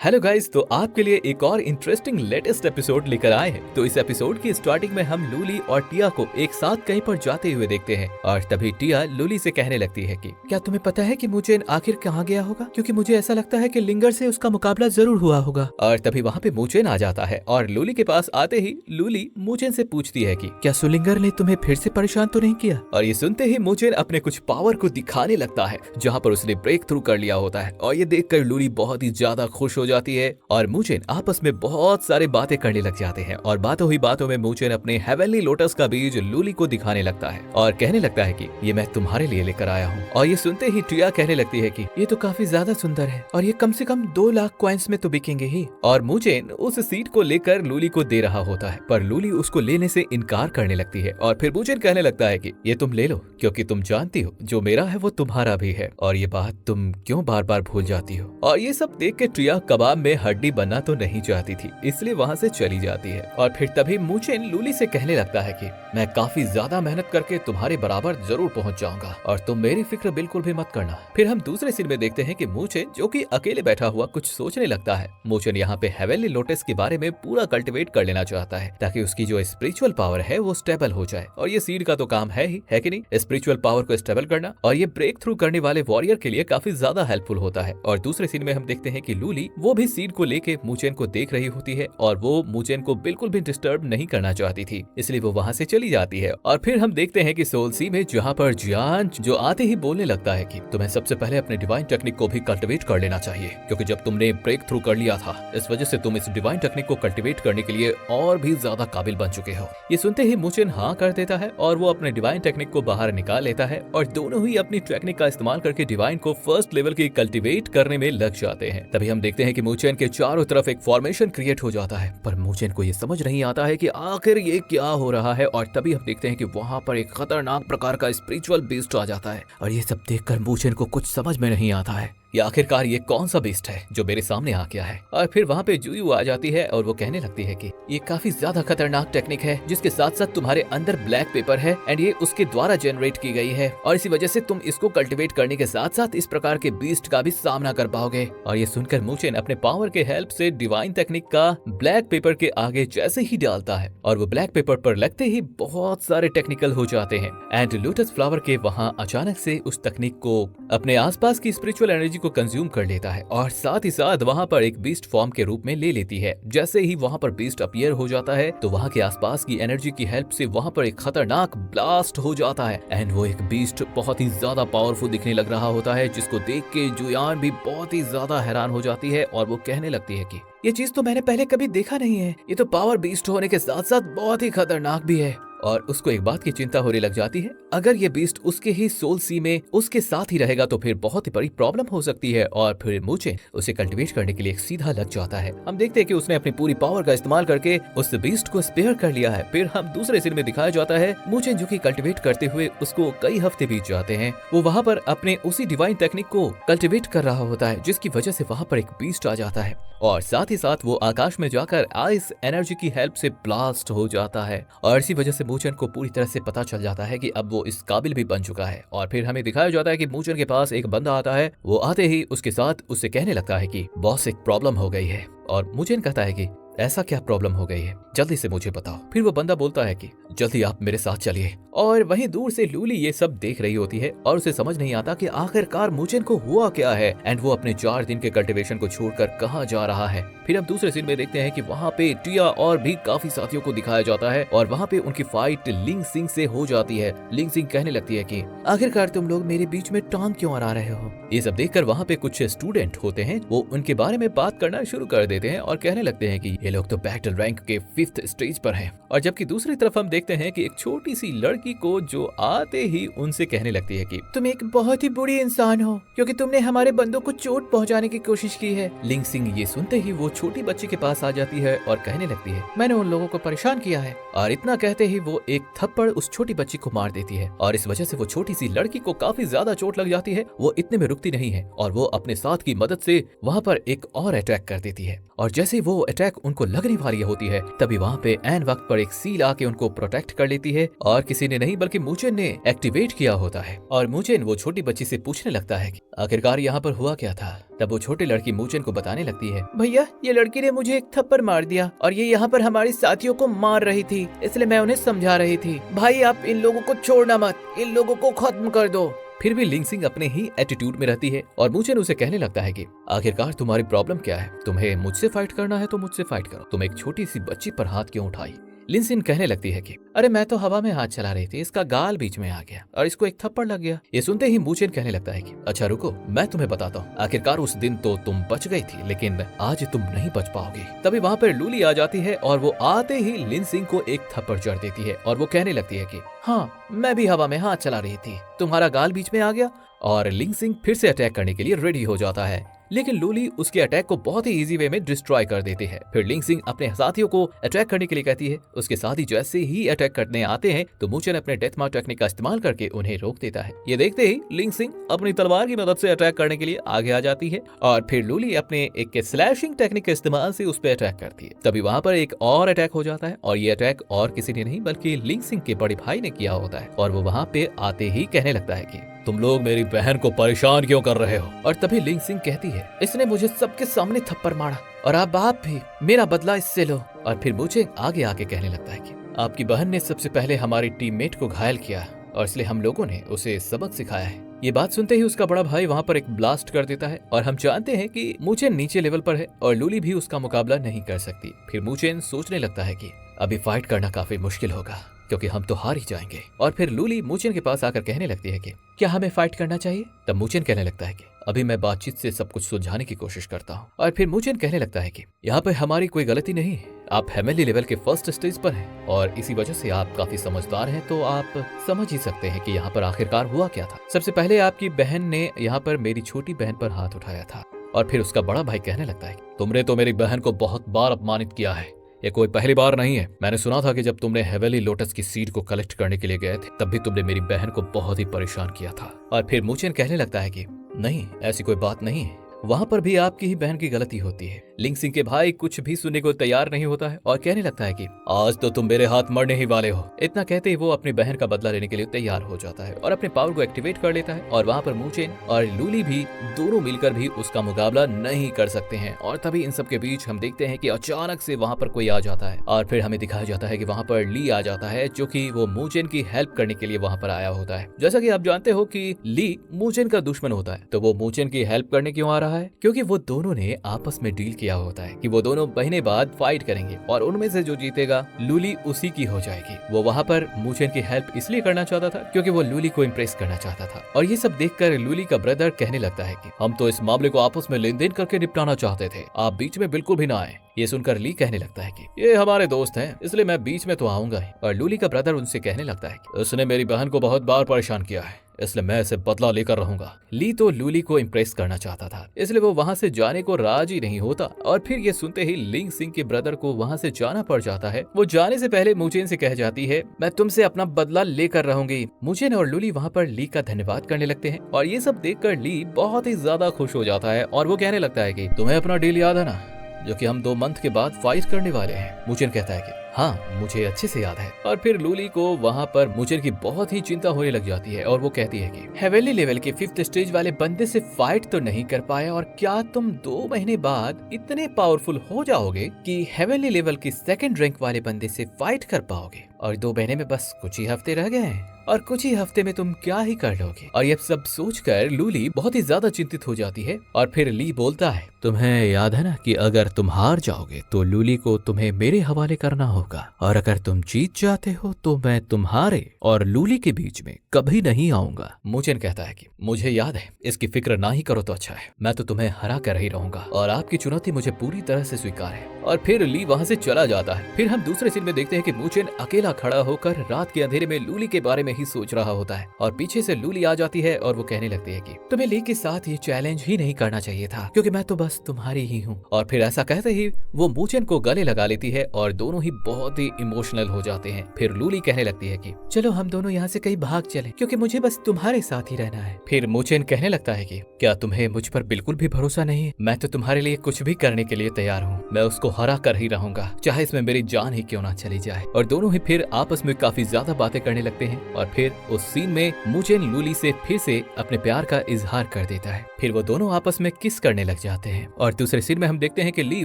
Hello guys, तो आपके लिए एक और इंटरेस्टिंग लेटेस्ट एपिसोड लेकर आए हैं। तो इस एपिसोड की स्टार्टिंग में हम लूली और टिया को एक साथ कहीं पर जाते हुए देखते हैं और तभी टिया लूली से कहने लगती है कि क्या तुम्हें पता है कि मूचेन आखिर कहाँ गया होगा, क्योंकि मुझे ऐसा लगता है कि लिंगर से उसका मुकाबला जरूर हुआ होगा। और तभी वहाँ पे मूचेन आ जाता है और लूली के पास आते ही लूली मूचेन से पूछती है कि क्या सुलिंगर ने तुम्हें फिर से परेशान तो नहीं किया। और ये सुनते ही मूचेन अपने कुछ पावर को दिखाने लगता है जहाँ पर उसने ब्रेक थ्रू कर लिया होता है और ये देखकर लूली बहुत ही ज्यादा खुश हो जाती है और मूचेन आपस में बहुत सारी बातें करने लग जाते हैं और बातों ही बातों में मूचेन अपने हेवनली लोटस का बीज लूली को दिखाने लगता है और कहने लगता है कि ये मैं तुम्हारे लिए लेकर आया हूँ। और ये सुनते ही टिया कहने लगती है कि ये तो काफी ज्यादा सुंदर है और ये कम से कम 2 लाख कॉइन्स में तो बिकेंगे ही। और मूचेन उस सीट को लेकर लूली को दे रहा होता है पर लूली उसको लेने से इनकार करने लगती है और फिर मूचेन कहने लगता है कि ये तुम ले लो, क्योंकि तुम जानती हो जो मेरा है वो तुम्हारा भी है और ये बात तुम क्यों बार बार भूल जाती हो। और ये सब देख के टिया कबाब में हड्डी बनना तो नहीं चाहती थी, इसलिए वहाँ से चली जाती है। और फिर तभी मूचेन लूली से कहने लगता है कि मैं काफी ज्यादा मेहनत करके तुम्हारे बराबर जरूर पहुँच जाऊंगा और तुम मेरी फिक्र बिल्कुल भी मत करना। फिर हम दूसरे सीन में देखते हैं कि मूचेन जो कि अकेले बैठा हुआ कुछ सोचने लगता है। मूचेन यहाँ पे हेवनली लोटस के बारे में पूरा कल्टिवेट कर लेना चाहता है ताकि उसकी जो स्पिरिचुअल पावर है वो स्टेबल हो जाए और ये सीड का तो काम है ही, है कि नहीं, स्पिरिचुअल पावर को स्टेबल करना। और ये ब्रेक थ्रू करने वाले वॉरियर के लिए काफी ज्यादा हेल्पफुल होता है। और दूसरे सीन में हम देखते हैं कि लूली वो भी सीड को लेके मूचेन को देख रही होती है और वो मूचेन को बिल्कुल भी डिस्टर्ब नहीं करना चाहती थी, इसलिए वो वहाँ से चली जाती है। और फिर हम देखते हैं कि सोल सी में जहाँ पर जियान जो आते ही बोलने लगता है कि तुम्हें सबसे पहले अपने डिवाइन टेक्निक को भी कल्टिवेट कर लेना चाहिए, क्योंकि जब तुमने ब्रेक थ्रू कर लिया था इस वजह से तुम इस डिवाइन टेक्निक को कल्टिवेट करने के लिए और भी ज्यादा काबिल बन चुके हो। ये सुनते ही मूचेन हाँ कर देता है और वो अपने डिवाइन टेक्निक को बाहर निकाल लेता है और दोनों ही अपनी टेक्निक का इस्तेमाल करके डिवाइन को फर्स्ट लेवल की कल्टिवेट करने में लग जाते हैं। तभी हम देखते हैं कि मूचेन के चारों तरफ एक फॉर्मेशन क्रिएट हो जाता है पर मूचेन को ये समझ नहीं आता है कि आखिर ये क्या हो रहा है। और तभी हम देखते हैं कि वहाँ पर एक खतरनाक प्रकार का स्पिरिचुअल बीस्ट आ जाता है और ये सब देखकर मूचेन को कुछ समझ में नहीं आता है ये आखिरकार ये कौन सा बीस्ट है जो मेरे सामने आ गया है। और फिर वहाँ पे जुयू आ जाती है और वो कहने लगती है कि ये काफी ज्यादा खतरनाक टेक्निक है जिसके साथ साथ तुम्हारे अंदर ब्लैक पेपर है एंड ये उसके द्वारा जनरेट की गई है और इसी वजह से तुम इसको कल्टिवेट करने के साथ साथ इस प्रकार के बीस्ट का भी सामना कर पाओगे। और ये सुनकर मूचेन अपने पावर के हेल्प से डिवाइन टेक्निक का ब्लैक पेपर के आगे जैसे ही डालता है और वो ब्लैक पेपर पर लगते ही बहुत सारे टेक्निकल हो जाते हैं एंड लोटस फ्लावर के वहाँ अचानक से उस तकनीक को अपने आसपास की स्पिरिचुअल एनर्जी को कंज्यूम कर लेता है और साथ ही साथ वहाँ पर एक बीस्ट फॉर्म के रूप में ले लेती है। जैसे ही वहाँ पर बीस्ट अपीयर हो जाता है तो वहाँ के आसपास की एनर्जी की हेल्प से वहाँ पर एक खतरनाक ब्लास्ट हो जाता है एंड वो एक बीस्ट बहुत ही ज्यादा पावरफुल दिखने लग रहा होता है जिसको देख के जुयान भी बहुत ही ज्यादा हैरान हो जाती है और वो कहने लगती है कि ये चीज तो मैंने पहले कभी देखा नहीं है, ये तो पावर बीस्ट होने के साथ साथ बहुत ही खतरनाक भी है। और उसको एक बात की चिंता होने लग जाती है, अगर ये बीस्ट उसके ही सोल सी में उसके साथ ही रहेगा तो फिर बहुत ही बड़ी प्रॉब्लम हो सकती है। और फिर मूचेन उसे कल्टिवेट करने के लिए सीधा लग जाता है। हम देखते हैं कि उसने अपनी पूरी पावर का इस्तेमाल करके उस बीस्ट को स्पेयर कर लिया है। फिर हम दूसरे सीन में दिखाया जाता है मूचेन जो कि कल्टिवेट करते हुए उसको कई हफ्ते बीत जाते हैं, वो वहाँ पर अपने उसी डिवाइन टेक्निक को कल्टिवेट कर रहा होता है जिसकी वजह से वहाँ पर एक बीस्ट आ जाता है और साथ ही साथ वो आकाश में जाकर आइस एनर्जी की हेल्प से ब्लास्ट हो जाता है और इसी वजह से मूचेन को पूरी तरह से पता चल जाता है कि अब वो इस काबिल भी बन चुका है। और फिर हमें दिखाया जाता है कि मूचेन के पास एक बंदा आता है, वो आते ही उसके साथ उससे कहने लगता है कि बॉस एक प्रॉब्लम हो गई है। और मूचेन कहता है कि ऐसा क्या प्रॉब्लम हो गई है, जल्दी से मुझे बताओ। फिर वो बंदा बोलता है कि जल्दी आप मेरे साथ चलिए। और वहीं दूर से लूली ये सब देख रही होती है और उसे समझ नहीं आता कि आखिरकार मूचेन को हुआ क्या है एंड वो अपने 4 दिन के कल्टिवेशन को छोड़कर कहाँ जा रहा है। फिर हम दूसरे सीन में देखते हैं कि वहाँ पे टिया और भी काफी साथियों को दिखाया जाता है और वहाँ पे उनकी फाइट लिंग सिंह से हो जाती है। लिंग सिंह कहने लगती है कि आखिरकार तुम लोग मेरे बीच में टांग क्यों अड़ा रहे हो। ये सब देखकर वहाँ पे कुछ स्टूडेंट होते हैं, वो उनके बारे में बात करना शुरू कर देते हैं और कहने लगते हैं कि ये लोग तो बैटल रैंक के 5th स्टेज पर हैं। और जबकि दूसरी तरफ हम देखते हैं कि एक छोटी सी लड़की को जो आते ही उनसे कहने लगती है कि तुम एक बहुत ही बुरी इंसान हो क्योंकि तुमने हमारे बंदों को चोट पहुंचाने की कोशिश की है। लिंग सिंह ये सुनते ही वो छोटी बच्ची के पास आ जाती है और कहने लगती है मैंने उन लोगों को परेशान किया है। और इतना कहते ही वो एक थप्पड़ उस छोटी बच्ची को मार देती है और इस वजह से वो छोटी सी लड़की को काफी ज्यादा चोट लग जाती है। वो इतने में रुकती नहीं है और वो अपने साथ की मदद से वहाँ पर एक और अटैक कर देती है और जैसे वो अटैक उनको लगने वाली होती है तभी वहाँ पे एन वक्त पर एक सील आके उनको प्रोटेक्ट अट्रैक्ट कर लेती है और किसी ने नहीं बल्कि मूचेन ने एक्टिवेट किया होता है। और मूचेन वो छोटी बच्ची से पूछने लगता है कि आखिरकार यहाँ पर हुआ क्या था। तब वो छोटी लड़की मूचेन को बताने लगती है, भैया ये लड़की ने मुझे एक थप्पड़ मार दिया और ये यहाँ पर हमारे साथियों को मार रही थी, इसलिए मैं उन्हें समझा रही थी। भाई आप इन लोगों को छोड़ना मत, इन लोगों को खत्म कर दो। फिर भी लिंग सिंह अपने ही एटीट्यूड में रहती है और मूचेन उसे कहने लगता है कि आखिरकार तुम्हारी प्रॉब्लम क्या है, तुम्हें मुझसे फाइट करना है तो मुझसे फाइट करो, तुम एक छोटी सी बच्ची पर हाथ क्यों उठाई। लिन सिन कहने लगती है कि अरे मैं तो हवा में हाथ चला रही थी, इसका गाल बीच में आ गया और इसको एक थप्पड़ लग गया। ये सुनते ही मूचेन कहने लगता है कि अच्छा रुको, मैं तुम्हें बताता हूँ, आखिरकार उस दिन तो तुम बच गई थी लेकिन आज तुम नहीं बच पाओगी। तभी वहाँ पर लूली आ जाती है और वो आते ही लिन सिंह को एक थप्पड़ जड़ देती है और वो कहने लगती है कि हाँ मैं भी हवा में हाथ चला रही थी, तुम्हारा गाल बीच में आ गया। और लिंग सिंह फिर से अटैक करने के लिए रेडी हो जाता है, लेकिन लूली उसके अटैक को बहुत ही इजी वे में डिस्ट्रॉय कर देती है। फिर लिंग सिंह अपने साथियों को अटैक करने के लिए कहती है। उसके साथी जैसे ही अटैक करने आते हैं तो मूचेन अपने डेथ मार्क टेक्निक का इस्तेमाल करके उन्हें रोक देता है। ये देखते ही लिंग सिंह अपनी तलवार की मदद से अटैक करने के लिए आगे आ जाती है और फिर लूली अपने एक स्लैशिंग टेक्निक के इस्तेमाल से उस पर अटैक करती है। तभी वहाँ पर एक और अटैक हो जाता है और ये अटैक और किसी ने नहीं बल्कि लिंग सिंह के बड़े भाई ने किया होता है और वो वहाँ पे आते ही कहने लगता है कि तुम लोग मेरी बहन को परेशान क्यों कर रहे हो। और तभी लिंग सिंह कहती है, इसने मुझे सबके सामने थप्पड़ मारा और आप भी मेरा बदला इससे लो। और फिर मूचेन आगे आके कहने लगता है कि आपकी बहन ने सबसे पहले हमारी टीममेट को घायल किया और इसलिए हम लोगों ने उसे सबक सिखाया है। ये बात सुनते ही उसका बड़ा भाई वहाँ पर एक ब्लास्ट कर देता है और हम जानते हैं कि मूचेन नीचे लेवल पर है और लूली भी उसका मुकाबला नहीं कर सकती। फिर मूचेन सोचने लगता है कि अभी फाइट करना काफी मुश्किल होगा क्योंकि हम तो हार ही जाएंगे। और फिर लूली मूचेन के पास आकर कहने लगती है कि क्या हमें फाइट करना चाहिए। तब मूचेन कहने लगता है कि अभी मैं बातचीत से सब कुछ सुलझाने की कोशिश करता हूँ। और फिर मूचेन कहने लगता है कि यहाँ पे हमारी कोई गलती नहीं है, आप हेवनली लेवल के फर्स्ट स्टेज पर हैं और इसी वजह से आप काफी समझदार हैं, तो आप समझ ही सकते हैं कि यहाँ पर आखिरकार हुआ क्या था। सबसे पहले आपकी बहन ने यहाँ पर मेरी छोटी बहन पर हाथ उठाया था। और फिर उसका बड़ा भाई कहने लगता है, तुमने तो मेरी बहन को बहुत बार अपमानित किया है, ये कोई पहली बार नहीं है। मैंने सुना था कि जब तुमने हेवेली लोटस की सीड को कलेक्ट करने के लिए गए थे तब भी तुमने मेरी बहन को बहुत ही परेशान किया था। और फिर मूचेन कहने लगता है कि नहीं, ऐसी कोई बात नहीं है, वहाँ पर भी आपकी ही बहन की गलती होती है। लिंग सिंह के भाई कुछ भी सुनने को तैयार नहीं होता है और कहने लगता है कि आज तो तुम मेरे हाथ मरने ही वाले हो। इतना कहते ही वो अपनी बहन का बदला लेने के लिए तैयार हो जाता है और अपने पावर को एक्टिवेट कर लेता है। और वहाँ पर मूचेन और लूली भी दोनों मिलकर भी उसका मुकाबला नहीं कर सकते हैं। और तभी इन सब के बीच हम देखते हैं कि अचानक से वहाँ पर कोई आ जाता है और फिर हमें दिखाया जाता है कि वहाँ पर ली आ जाता है, जो कि वो मूचेन की हेल्प करने के लिए वहाँ पर आया होता है। जैसा कि आप जानते हो कि ली मूचेन का दुश्मन होता है, तो वो मूचेन की हेल्प करने क्यों आ रहा है, क्योंकि वो दोनों ने आपस में डील किया होता है कि वो दोनों महीने बाद फाइट करेंगे और उनमें से जो जीतेगा लूली उसी की हो जाएगी। वो वहाँ पर मूचेन की हेल्प इसलिए करना चाहता था क्योंकि वो लूली को इम्प्रेस करना चाहता था। और ये सब देखकर लूली का ब्रदर कहने लगता है कि हम तो इस मामले को आपस में लेन देन करके निपटाना चाहते थे, आप बीच में बिल्कुल भी ना आए। ये सुनकर ली कहने लगता है कि ये हमारे दोस्त हैं, इसलिए मैं बीच में तो आऊंगा ही। और लूली का ब्रदर उनसे कहने लगता है कि उसने मेरी बहन को बहुत बार परेशान किया है, इसलिए मैं इसे बदला लेकर रहूंगा। ली तो लूली को इम्प्रेस करना चाहता था, इसलिए वो वहाँ से जाने को राजी नहीं होता। और फिर ये सुनते ही लिंग सिंह के ब्रदर को वहाँ से जाना पड़ जाता है। वो जाने से पहले मूचेन से कह जाती है, मैं तुमसे अपना बदला लेकर रहूंगी। मूचेन और लूली वहाँ पर ली का धन्यवाद करने लगते हैं और ये सब देखकर ली बहुत ही ज्यादा खुश हो जाता है और वो कहने लगता है कि तुम्हें अपना डील याद है ना, जो कि हम 2 मंथ के बाद फाइट करने वाले हैं। मूचेन कहता है कि हाँ मुझे अच्छे से याद है। और फिर लूली को वहाँ पर मूचेन की बहुत ही चिंता होने लग जाती है और वो कहती है कि हेवेली लेवल के 5th स्टेज वाले बंदे से फाइट तो नहीं कर पाया और क्या तुम 2 महीने बाद इतने पावरफुल हो जाओगे कि हेवेली लेवल के 2nd रैंक वाले बंदे से फाइट कर पाओगे। और 2 महीने में बस कुछ ही हफ्ते रह गए हैं और कुछ ही हफ्ते में तुम क्या ही कर लोगे। और ये सब सोचकर लूली बहुत ही ज्यादा चिंतित हो जाती है। और फिर ली बोलता है, तुम्हें याद है ना कि अगर तुम हार जाओगे तो लूली को तुम्हें मेरे हवाले करना होगा, और अगर तुम जीत जाते हो तो मैं तुम्हारे और लूली के बीच में कभी नहीं आऊंगा। मूचेन कहता है कि मुझे याद है, इसकी फिक्र ना ही करो तो अच्छा है, मैं तो तुम्हें हरा कर ही रहूंगा और आपकी चुनौती मुझे पूरी तरह से स्वीकार है। और फिर ली वहाँ से चला जाता है। फिर हम दूसरे सीन में देखते हैं कि मूचेन अकेला खड़ा होकर रात के अंधेरे में लूली के बारे में ही सोच रहा होता है और पीछे से लूली आ जाती है और वो कहने लगती है कि तुम्हें ली के साथ ये चैलेंज ही नहीं करना चाहिए था, क्योंकि मैं तो बस तुम्हारी ही हूँ। और फिर ऐसा कहते ही वो मूचेन को गले लगा लेती है और दोनों ही बहुत ही इमोशनल हो जाते हैं। फिर लूली कहने लगती है कि चलो हम दोनों यहाँ से कहीं भाग चले, क्योंकि मुझे बस तुम्हारे साथ ही रहना है। फिर मूचेन कहने लगता है कि क्या तुम्हें मुझ पर बिल्कुल भी भरोसा नहीं है? मैं तो तुम्हारे लिए कुछ भी करने के लिए तैयार हूँ, मैं उसको हरा कर ही रहूंगा, चाहे इसमें मेरी जान ही क्यों ना चली जाए। और दोनों ही फिर आपस में काफी ज्यादा बातें करने लगते हैं और फिर उस सीन में मूचेन लूली से फिर से अपने प्यार का इजहार कर देता है। फिर वो दोनों आपस में किस करने लग जाते हैं और दूसरे सीन में हम देखते हैं कि ली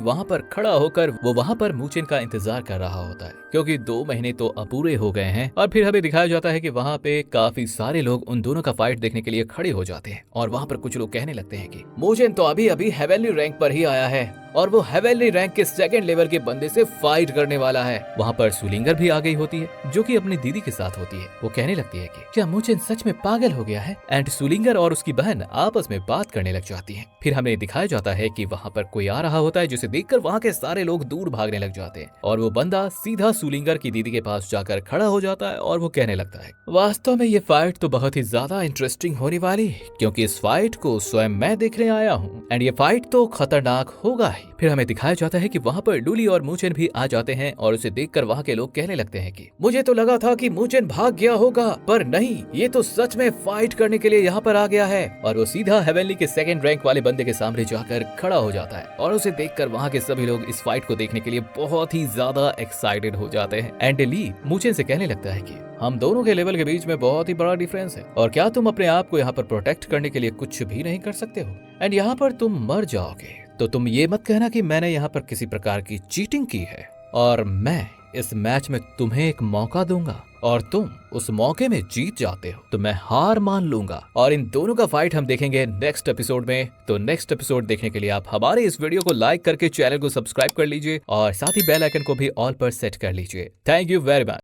वहाँ पर खड़ा होकर वो वहाँ पर मूचेन का इंतजार कर रहा होता है, क्योंकि 2 महीने तो अपूरे हो गए हैं। और फिर हमें दिखाया जाता है कि वहाँ पे काफी सारे लोग उन दोनों का फाइट देखने के लिए खड़े हो जाते हैं और वहाँ पर कुछ लोग कहने लगते हैं कि मूचेन तो अभी अभी हेवनली रैंक पर ही आया है और वो हेवनली रैंक के 2nd लेवल के बंदे से फाइट करने वाला है। वहाँ पर सुलिंगर भी आ गई होती है, जो कि अपनी दीदी के साथ होती है। वो कहने लगती है कि क्या मूचेन सच में पागल हो गया है। एंड सुलिंगर और उसकी बहन आपस में बात करने लग जाती हैं। फिर हमें दिखाया जाता है कि वहाँ पर कोई आ रहा होता है, जिसे देखकर वहाँ के सारे लोग दूर भागने लग जाते हैं और वो बंदा सीधा सुलिंगर की दीदी के पास जाकर खड़ा हो जाता है और वो कहने लगता है, वास्तव में ये फाइट तो बहुत ही ज्यादा इंटरेस्टिंग होने वाली है, क्योंकि इस फाइट को स्वयं मैं देखने आया हूँ एंड ये फाइट तो खतरनाक होगा ही। फिर हमें दिखाया जाता है कि वहाँ पर लूली और मूचेन भी आ जाते हैं और उसे देखकर वहाँ के लोग कहने लगते हैं कि मुझे तो लगा था कि मूचेन भाग गया होगा, पर नहीं, ये तो सच में फाइट करने के लिए यहाँ पर आ गया है। और वो सीधा हेवनली के 2nd रैंक वाले बंदे के सामने जाकर खड़ा हो जाता है और उसे देखकर वहाँ के सभी लोग इस फाइट को देखने के लिए बहुत ही ज्यादा एक्साइटेड हो जाते हैं। एंड ली मूचेन से कहने लगता है कि हम दोनों के लेवल के बीच में बहुत ही बड़ा डिफरेंस है और क्या तुम अपने आप को यहाँ पर प्रोटेक्ट करने के लिए कुछ भी नहीं कर सकते हो एंड यहाँ पर तुम मर जाओगे, तो तुम ये मत कहना कि मैंने यहाँ पर किसी प्रकार की चीटिंग की है। और मैं इस मैच में तुम्हें एक मौका दूंगा और तुम उस मौके में जीत जाते हो तो मैं हार मान लूंगा। और इन दोनों का फाइट हम देखेंगे नेक्स्ट एपिसोड में। तो नेक्स्ट एपिसोड देखने के लिए आप हमारे इस वीडियो को लाइक करके चैनल को सब्सक्राइब कर लीजिए और साथ ही बेल आइकन को भी ऑल पर सेट कर लीजिए। Thank you very much.